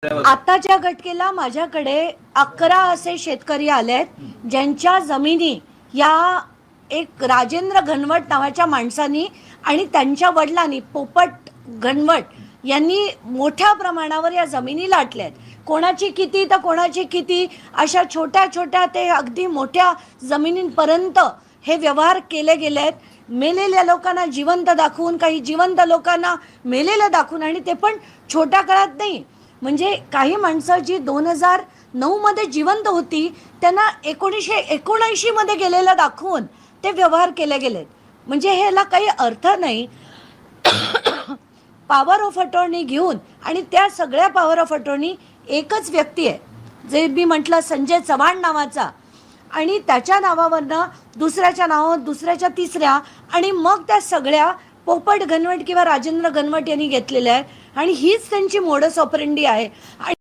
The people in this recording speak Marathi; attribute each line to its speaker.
Speaker 1: आता ज्या घटकेला माझ्याकडे 11 असे शेतकरी आलेत ज्यांच्या जमिनी या एक राजेंद्र घनवट नावाच्या माणसानी आणि त्यांच्या वडिलांनी पोपट घनवट यांनी मोठ्या प्रमाणावर या जमिनी लाटल्यात। कोणाची किती तर कोणाची किती अशा छोट्या छोट्या ते अगदी मोठ्या जमिनींपर्यंत हे व्यवहार केले गेलेत। मेलेल्या लोकांना जिवंत दाखवून, काही जिवंत लोकांना मेलेलं दाखवून, आणि ते पण छोट्या काळात नाही। म्हणजे काही माणसं जी 2009 मध्ये जिवंत होती त्यांना 1979 मध्ये गेलेलं दाखवून ते व्यवहार केले गेलेत। म्हणजे ह्याला काही अर्थ नाही। पॉवर ऑफ अटॉर्नी घेऊन, आणि त्या सगळ्या पॉवर ऑफ अटॉर्नी एकच व्यक्ती आहे जे मी म्हटलं संजय चव्हाण नावाचा, आणि त्याच्या नावावरनं दुसऱ्याच्या नावावर दुसऱ्याच्या तिसऱ्या, आणि मग त्या सगळ्या पोपट घनवट किंवा राजेंद्र घनवट यांनी घेतलेल्या आहेत, आणि हीच त्यांची मोडस ऑपरेंडी आहे।